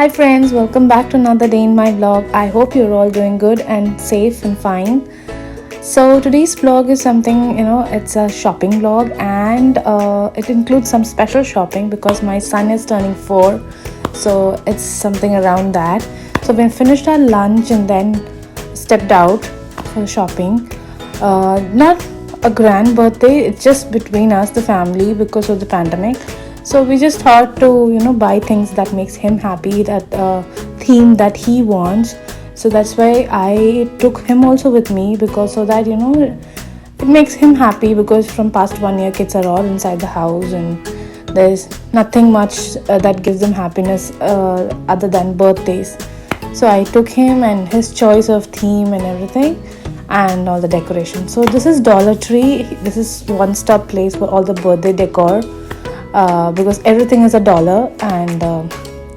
Hi friends, welcome back to another day in my vlog. I hope you're all doing good and safe and fine. So today's vlog is something, it's a shopping vlog and it includes some special shopping because my son is turning 4. So it's something around that. So we finished our lunch and then stepped out for shopping. Not a grand birthday, it's just between us, the family, because of the pandemic. So we just thought to buy things that makes him happy, that theme that he wants. So that's why I took him also with me, because so that it makes him happy, because from past 1 year kids are all inside the house and there's nothing much that gives them happiness other than birthdays. So I took him and his choice of theme and everything and all the decoration. So this is Dollar Tree. This is one stop place for all the birthday decor. Because everything is $1 and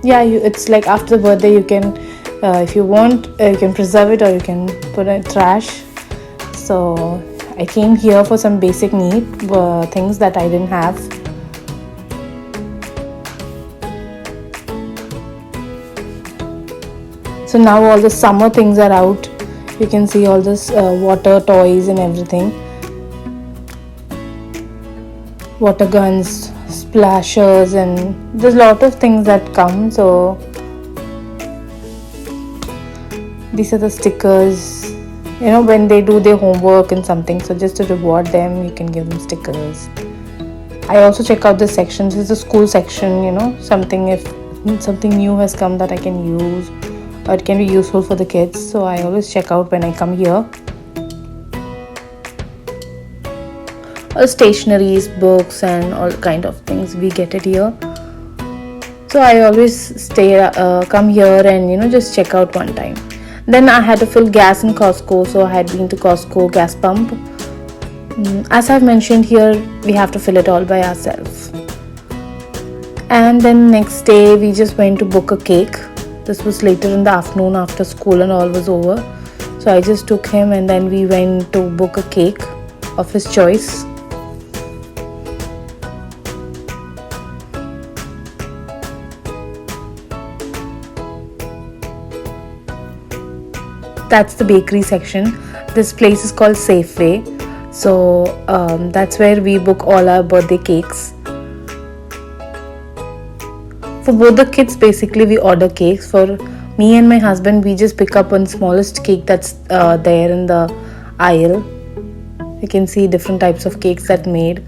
it's like after the birthday you can if you want you can preserve it or you can put it in trash. So I came here for some basic need things that I didn't have. So now all the summer things are out. You can see all this water toys and everything, water guns, splashers, and there's a lot of things that come. So these are the stickers, when they do their homework and something, so just to reward them you can give them stickers. I also check out this section. This is the school section, something if something new has come that I can use or it can be useful for the kids, so I always check out when I come here. All stationaries, books and all kind of things we get it here. So I always come here and just check out one time. Then I had to fill gas in Costco, so I had been to Costco gas pump. As I've mentioned here, we have to fill it all by ourselves. And then next day we just went to book a cake. This was later in the afternoon after school and all was over. So I just took him and then we went to book a cake of his choice. That's the bakery section. This place is called Safeway. So that's where we book all our birthday cakes. For both the kids, basically we order cakes. For me and my husband, we just pick up one smallest cake that's there in the aisle. You can see different types of cakes that made.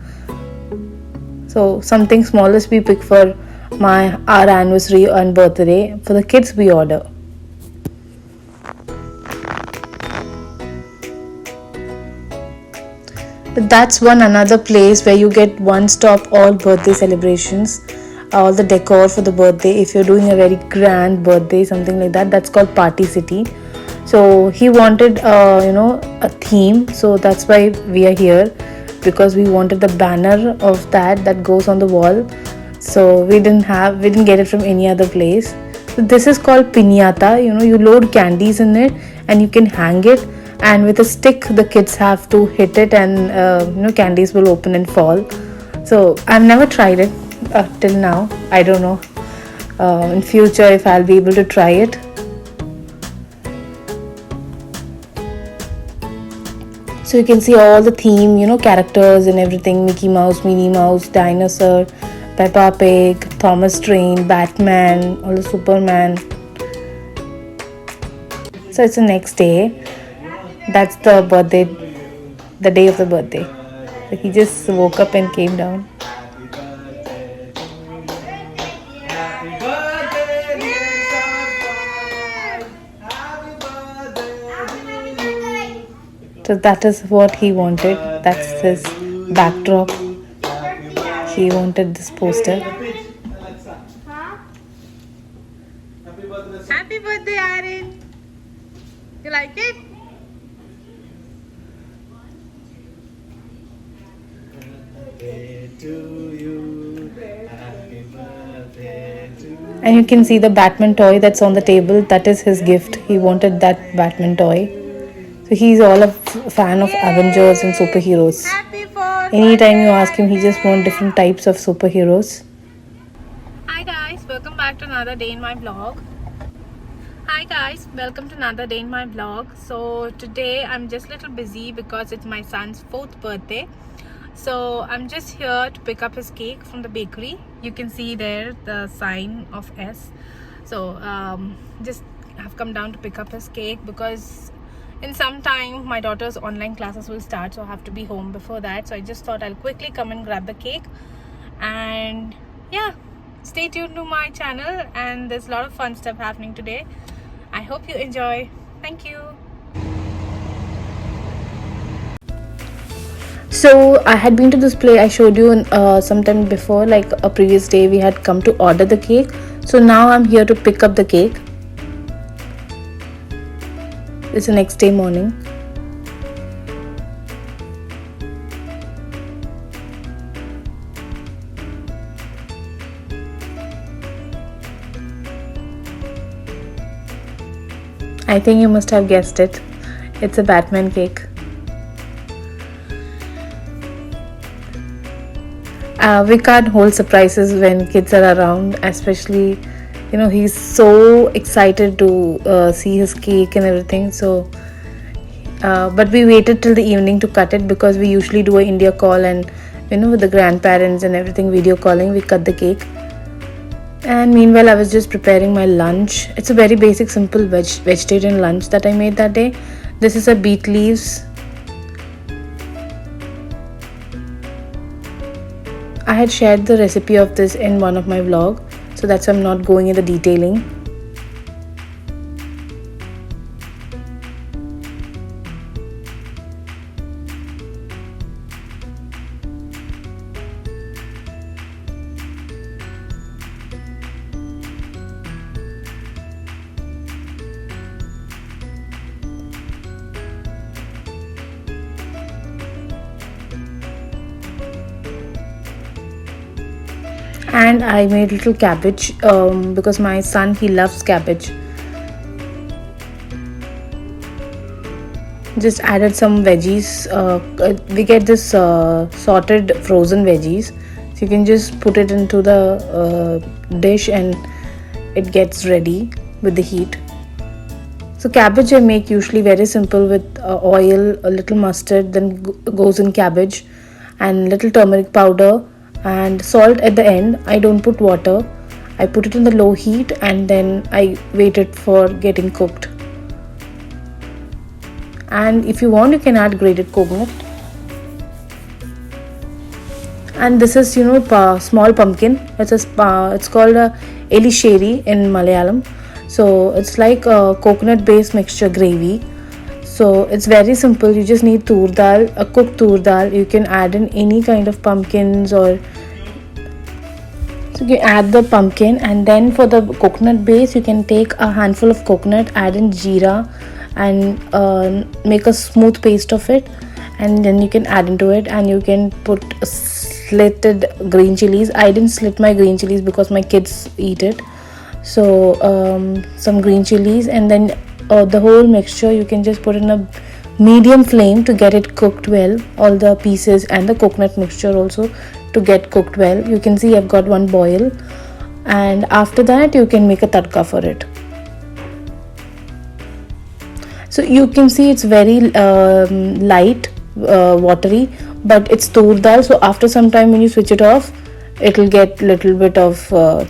So something smallest we pick for our anniversary and birthday. For the kids we order. But that's another place where you get one stop all birthday celebrations, all the decor for the birthday. If you're doing a very grand birthday, something like that, that's called Party City. So he wanted a theme, so that's why we are here, because we wanted the banner of that goes on the wall. So we didn't get it from any other place. So this is called piñata. You load candies in it and you can hang it, and with a stick the kids have to hit it and candies will open and fall. So I've never tried it till now. I don't know in future if I'll be able to try it. So you can see all the theme, characters and everything: Mickey Mouse, Minnie Mouse, Dinosaur, Peppa Pig, Thomas Train, Batman, all the Superman. So it's the next day. That's the birthday, the day of the birthday. So he just woke up and came down. So that is what he wanted. That's his backdrop. He wanted this poster. Happy birthday, Aaron. You like it? And you can see the Batman toy that's on the table. That is his gift. He wanted that Batman toy. So he's all a fan of Avengers and superheroes. Anytime you ask him, he just wants different types of superheroes. Hi guys, welcome back to another day in my vlog. Hi guys, welcome to another day in my vlog. So today I'm just a little busy because it's my son's 4th birthday. So I'm just here to pick up his cake from the bakery. You can see there the sign of S. So just have come down to pick up his cake because in some time my daughter's online classes will start, so I have to be home before that. So I just thought I'll quickly come and grab the cake. And yeah, stay tuned to my channel, and there's a lot of fun stuff happening today. I hope you enjoy. Thank you. So I had been to this place I showed you sometime before, like a previous day we had come to order the cake. So now I'm here to pick up the cake. It's the next day morning. I think you must have guessed it. It's a Batman cake. We can't hold surprises when kids are around, especially, you know, he's so excited to see his cake and everything. So, but we waited till the evening to cut it because we usually do an India call, and you know, with the grandparents and everything, video calling, we cut the cake. And meanwhile, I was just preparing my lunch. It's a very basic, simple vegetarian lunch that I made that day. This is a beet leaves. I had shared the recipe of this in one of my vlog, so that's why I'm not going in the detailing. And I made little cabbage because my son, he loves cabbage. Just added some veggies. We get this sorted frozen veggies, so you can just put it into the dish and it gets ready with the heat. So cabbage I make usually very simple with oil, a little mustard, then goes in cabbage, and little turmeric powder and salt at the end. I don't put water. I put it in the low heat and then I wait it for getting cooked. And if you want, you can add grated coconut. And this is, you know, small pumpkin. It's called a elisheri in Malayalam. So it's like a coconut based mixture gravy. So it's very simple. You just need tur dal, a cooked tur dal. You can add in any kind of pumpkins, or so you add the pumpkin, and then for the coconut base you can take a handful of coconut, add in jeera, and make a smooth paste of it, and then you can add into it, and you can put slitted green chilies. I didn't slit my green chilies because my kids eat it. So some green chilies, and then the whole mixture you can just put in a medium flame to get it cooked well, all the pieces and the coconut mixture also to get cooked well. You can see I've got one boil, and after that you can make a tadka for it. So you can see it's very light, watery, but it's tur dal, so after some time when you switch it off, it'll get little bit of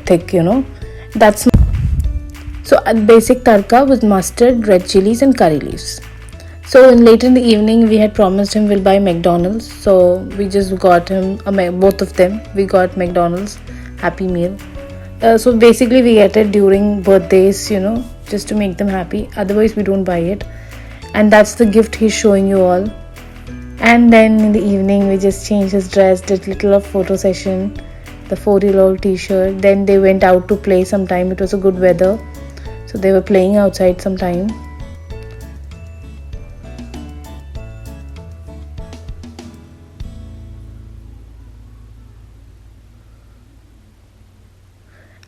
thick, you know. That's so a basic tadka with mustard, red chilies and curry leaves. So later in the evening we had promised him we'll buy McDonald's, so we just got him both of them. We got McDonald's Happy Meal. So basically we get it during birthdays, you know, just to make them happy. Otherwise we don't buy it. And that's the gift he's showing you all. And then in the evening we just changed his dress, did little of photo session, the 4-year-old t-shirt. Then they went out to play sometime. It was a good weather, so they were playing outside sometime.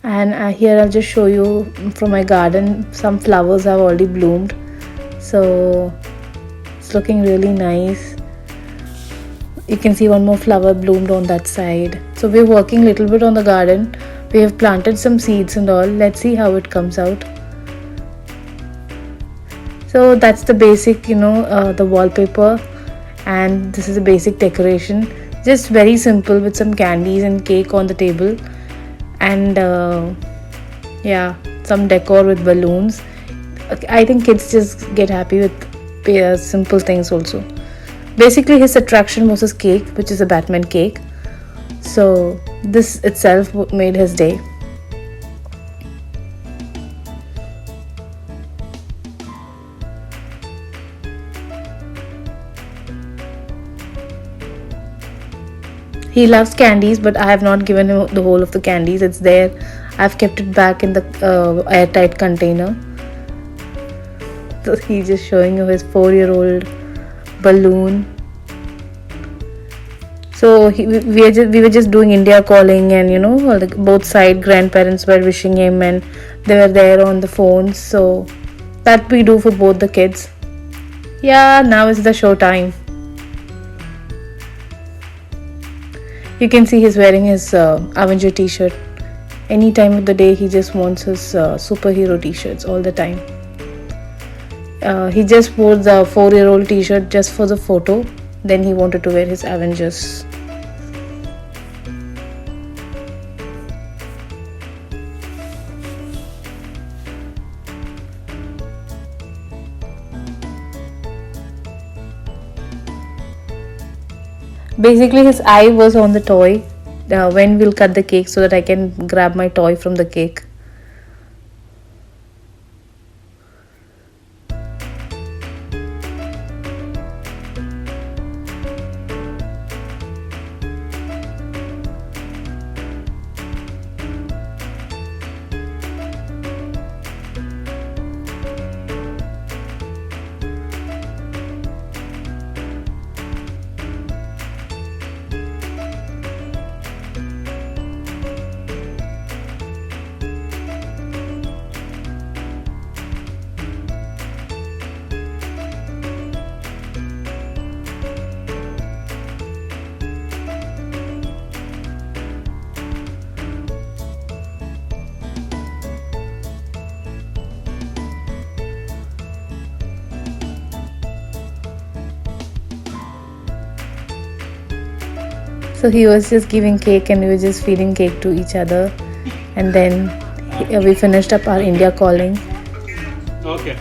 And here I'll just show you from my garden. Some flowers have already bloomed, so it's looking really nice. You can see one more flower bloomed on that side. So we're working a little bit on the garden, We have planted some seeds and all. Let's see how it comes out. So that's the basic, the wallpaper, and this is a basic decoration. Just very simple with some candies and cake on the table, and yeah, some decor with balloons. I think kids just get happy with simple things also. Basically, his attraction was his cake, which is a Batman cake. So this itself made his day. He loves candies, but I have not given him the whole of the candies. It's there. I've kept it back in the airtight container. So he's just showing you his 4-year-old balloon. So we were just doing India calling, and both side grandparents were wishing him, and they were there on the phones. So that we do for both the kids. Yeah, now is the show time. You can see he's wearing his Avenger t-shirt. Any time of the day, he just wants his superhero t-shirts all the time. He just wore the 4-year-old t-shirt just for the photo. Then he wanted to wear his Avengers. Basically, his eye was on the toy. When we'll cut the cake so that I can grab my toy from the cake. So he was just giving cake and we were just feeding cake to each other. And then we finished up our India calling. Okay.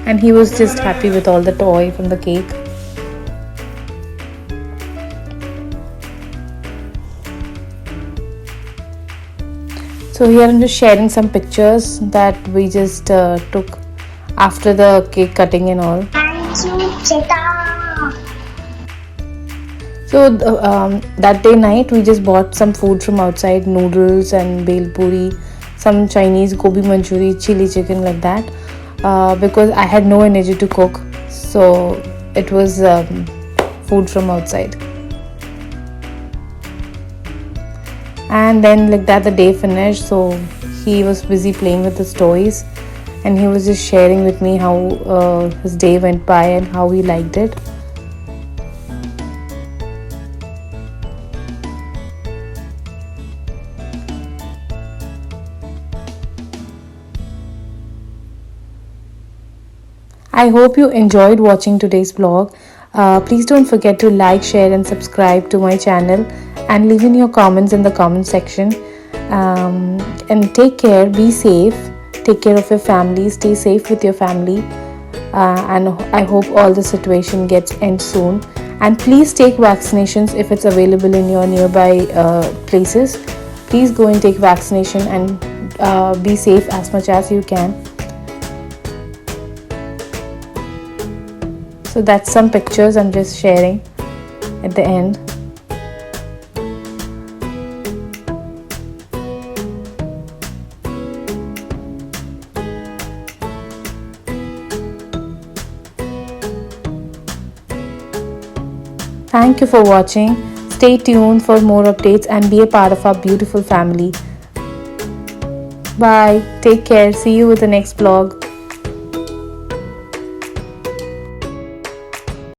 And he was just happy with all the toy from the cake. So here I'm just sharing some pictures that we just took after the cake cutting and all. So that day night we just bought some food from outside, noodles and bel puri, some Chinese gobi manchuri, chili chicken like that, because I had no energy to cook. So it was food from outside. And then like that the day finished, so he was busy playing with his toys and he was just sharing with me how his day went by and how he liked it. I hope you enjoyed watching today's vlog. Please don't forget to like, share and subscribe to my channel and leave in your comments in the comment section. And take care, be safe, take care of your family, stay safe with your family, and I hope all the situation gets end soon. And please take vaccinations if it's available in your nearby places. Please go and take vaccination and be safe as much as you can. So that's some pictures I'm just sharing at the end. Thank you for watching. Stay tuned for more updates and be a part of our beautiful family. Bye. Take care. See you with the next vlog.